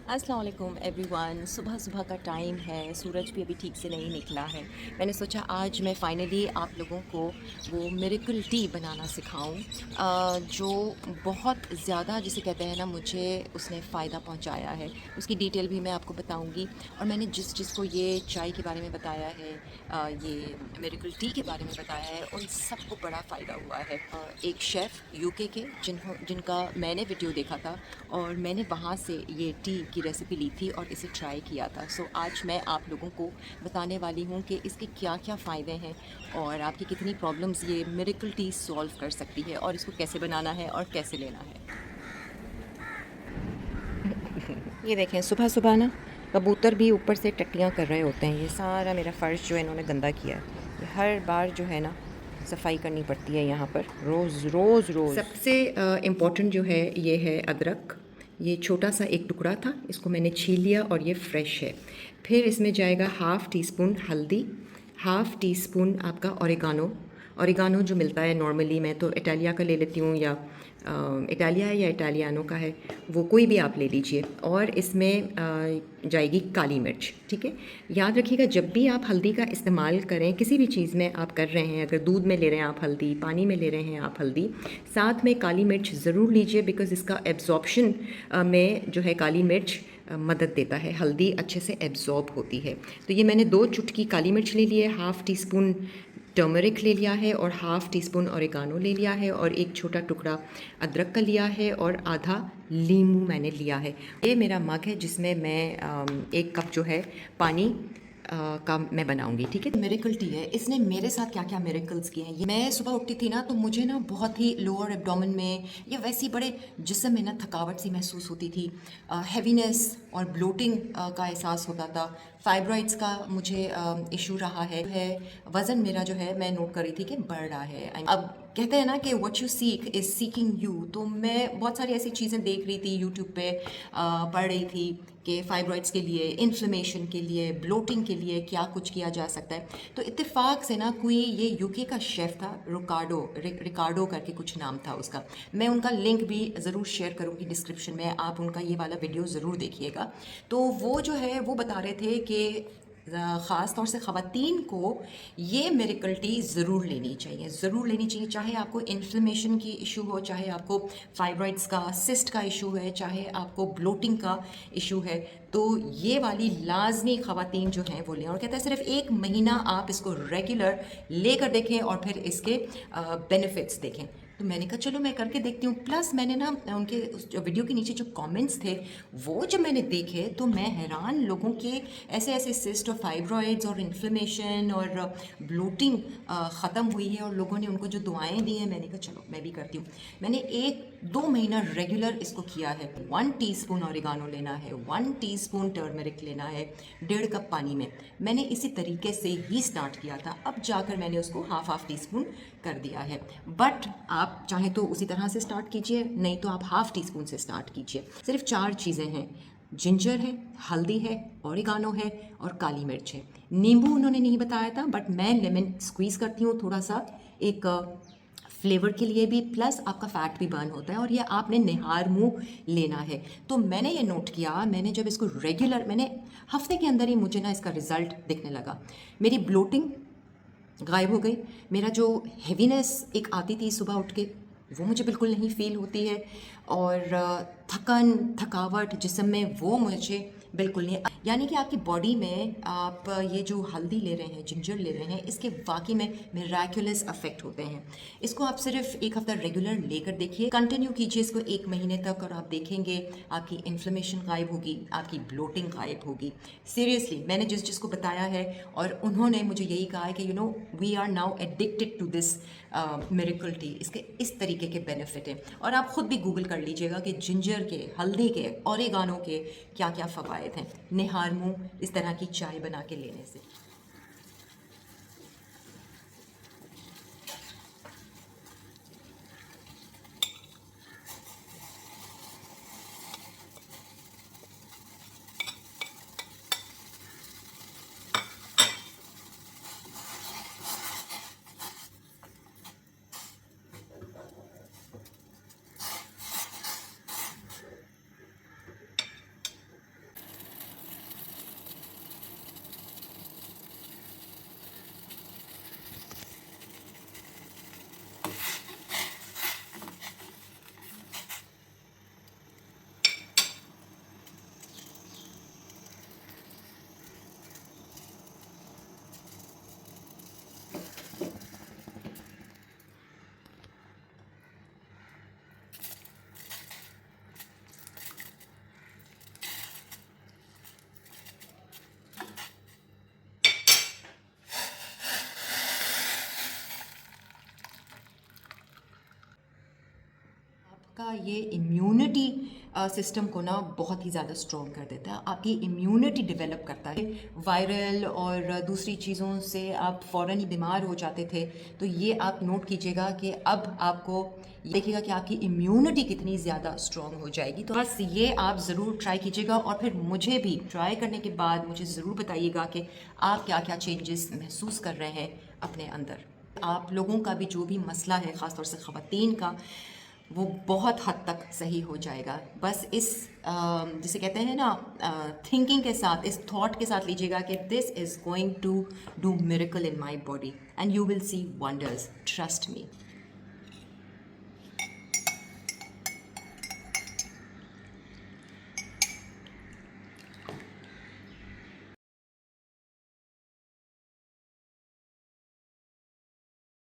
अस्सलाम वालेकुम एवरीवन। सुबह सुबह का टाइम है, सूरज भी अभी ठीक से नहीं निकला है। मैंने सोचा आज मैं फ़ाइनली आप लोगों को वो मिरेकल टी बनाना सिखाऊं, जो बहुत ज़्यादा जिसे कहते हैं ना, मुझे उसने फ़ायदा पहुंचाया है। उसकी डिटेल भी मैं आपको बताऊंगी। और मैंने जिस जिसको ये चाय के बारे में बताया है, ये मिरेकल टी के बारे में बताया है, उन सबको बड़ा फ़ायदा हुआ है। एक शेफ़ यूके के जिनका मैंने वीडियो देखा था, और मैंने वहाँ से ये टी की रेसिपी ली थी और इसे ट्राई किया था। सो आज मैं आप लोगों को बताने वाली हूँ कि इसके क्या क्या फ़ायदे हैं और आपकी कितनी प्रॉब्लम्स ये मिरेकल टी सॉल्व कर सकती है, और इसको कैसे बनाना है और कैसे लेना है। ये देखें, सुबह सुबह ना कबूतर भी ऊपर से टट्टियाँ कर रहे होते हैं। ये सारा मेरा फ़र्श जो है इन्होंने गंदा किया है। ये हर बार जो है ना सफाई करनी पड़ती है यहाँ पर, रोज़ रोज़ रोज़। सबसे इम्पॉर्टेंट जो है ये है अदरक। ये छोटा सा एक टुकड़ा था, इसको मैंने छील लिया और ये फ्रेश है। फिर इसमें जाएगा हाफ़ टी स्पून हल्दी, हाफ़ टी स्पून आपका ओरिगानो। ओरिगानो जो मिलता है नॉर्मली, मैं तो इटालिया का ले लेती हूँ, या इटालिया है या इटालियानो का है, वो कोई भी आप ले लीजिए। और इसमें जाएगी काली मिर्च। ठीक है, याद रखिएगा जब भी आप हल्दी का इस्तेमाल करें, किसी भी चीज़ में आप कर रहे हैं, अगर दूध में ले रहे हैं आप हल्दी, पानी में ले रहे हैं आप हल्दी, साथ में काली मिर्च ज़रूर लीजिए, बिकॉज़ इसका एब्जॉर्प्शन में जो है काली मिर्च मदद देता है, हल्दी अच्छे से एब्जॉर्ब होती है। तो ये मैंने 2 चुटकी काली मिर्च ले ली है, हाफ़ टी स्पून टर्मरिक ले लिया है, और हाफ़ टी स्पून ओरिगानो ले लिया है, और एक छोटा टुकड़ा अदरक का लिया है, और आधा नींबू मैंने लिया है। ये मेरा मग है जिसमें मैं 1 कप जो है पानी का मैं बनाऊंगी। ठीक है, मिरेकल टी है। इसने मेरे साथ क्या क्या मिरेकल्स किए हैं। ये मैं सुबह उठती थी ना, तो मुझे ना बहुत ही लोअर एब्डोमेन में या वैसी बड़े जिस्म में ना थकावट सी महसूस होती थी, हैवीनेस और ब्लोटिंग का एहसास होता था। फाइब्रॉइड्स का मुझे इशू रहा है। वज़न मेरा जो है, मैं नोट कर रही थी कि बढ़ रहा है। अब कहते हैं ना कि what you seek is seeking you. तो मैं बहुत सारी ऐसी चीज़ें देख रही थी यूट्यूब पे, पढ़ रही थी कि फाइब्रॉइड्स के लिए, इन्फ्लेमेशन के लिए, ब्लोटिंग के लिए क्या कुछ किया जा सकता है। तो इत्तेफाक से ना कोई ये यूके का शेफ़ था, रिकार्डो करके कुछ नाम था उसका। मैं उनका लिंक भी ज़रूर शेयर करूँगी डिस्क्रिप्शन में, आप उनका ये वाला वीडियो ज़रूर देखिएगा। तो वो जो है वो बता रहे थे कि ख़ास तौर से ख़वातीन को ये मिरेकल टी ज़रूर लेनी चाहिए, ज़रूर लेनी चाहिए। चाहे आपको इन्फ्लेमेशन की इशू हो, चाहे आपको फाइब्रॉइड्स का, सिस्ट का इशू है, चाहे आपको ब्लोटिंग का इशू है, तो ये वाली लाजमी ख़वातीन जो हैं वो लें। और कहता है सिर्फ 1 महीना आप इसको रेगुलर लेकर देखें और फिर इसके बेनिफिट्स देखें। तो मैंने कहा चलो मैं करके देखती हूँ। प्लस मैंने ना उनके उस जो वीडियो के नीचे जो कमेंट्स थे, वो जब मैंने देखे तो मैं हैरान, लोगों के ऐसे ऐसे सिस्ट और फाइब्रॉइड्स और इन्फ्लेमेशन और ब्लोटिंग ख़त्म हुई है, और लोगों ने उनको जो दुआएं दी हैं, मैंने कहा चलो मैं भी करती हूँ। मैंने 1-2 महीना रेगुलर इसको किया है। 1 टीस्पून ऑरिगानो लेना है, 1 टीस्पून टर्मरिक लेना है, 1.5 कप पानी में। मैंने इसी तरीके से ही स्टार्ट किया था, अब जाकर मैंने उसको हाफ़ टी स्पून कर दिया है। बट आप चाहें तो उसी तरह से स्टार्ट कीजिए, नहीं तो आप हाफ़ टी स्पून से स्टार्ट कीजिए। सिर्फ 4 चीज़ें हैं, जिंजर है, हल्दी है, ओरिगानो है, और काली मिर्च है। नींबू उन्होंने नहीं बताया था, बट मैं लेमन स्क्वीज़ करती हूँ थोड़ा सा, एक फ्लेवर के लिए भी, प्लस आपका फैट भी बर्न होता है। और ये आपने निहार मुंह लेना है। तो मैंने ये नोट किया, मैंने जब इसको रेगुलर, मैंने हफ्ते के अंदर ही मुझे ना इसका रिजल्ट दिखने लगा। मेरी ब्लोटिंग गायब हो गई, मेरा जो हेवीनेस एक आती थी सुबह उठ के, वो मुझे बिल्कुल नहीं फ़ील होती है, और थकन, थकावट जिस्म में, वो मुझे बिल्कुल नहीं। यानी कि आपकी बॉडी में आप ये जो हल्दी ले रहे हैं, जिंजर ले रहे हैं, इसके वाकई में मिराक्युलस अफेक्ट होते हैं। इसको आप सिर्फ 1 हफ्ता रेगुलर लेकर देखिए, कंटिन्यू कीजिए इसको 1 महीने तक, और आप देखेंगे आपकी इन्फ्लेमेशन गायब होगी, आपकी ब्लोटिंग गायब होगी। सीरियसली, मैंने जिस जिसको बताया है, और उन्होंने मुझे यही कहा है कि we are now addicted to this miracle tea. इसके इस तरीके के बेनिफिट हैं, और आप ख़ुद भी गूगल कर लीजिएगा कि जिंजर के, हल्दी के, ओरिगानो के क्या क्या फ़वाइद हैं निहार मुंह इस तरह की चाय बना के लेने से। ये इम्यूनिटी सिस्टम को ना बहुत ही ज़्यादा स्ट्रॉन्ग कर देता है, आपकी इम्यूनिटी डेवलप करता है। वायरल और दूसरी चीज़ों से आप फ़ौरन ही बीमार हो जाते थे, तो ये आप नोट कीजिएगा कि अब आपको देखिएगा कि आपकी इम्यूनिटी कितनी ज़्यादा स्ट्रॉन्ग हो जाएगी। तो बस ये आप ज़रूर ट्राई कीजिएगा और फिर मुझे भी ट्राई करने के बाद मुझे ज़रूर बताइएगा कि आप क्या क्या चेंजेस महसूस कर रहे हैं अपने अंदर। आप लोगों का भी जो भी मसला है, ख़ासतौर से ख़वातीन का, वो बहुत हद तक सही हो जाएगा। बस इस जिसे कहते हैं ना थिंकिंग के साथ, इस थॉट के साथ लीजिएगा कि this is going to do miracle in my body and you will see wonders, trust me.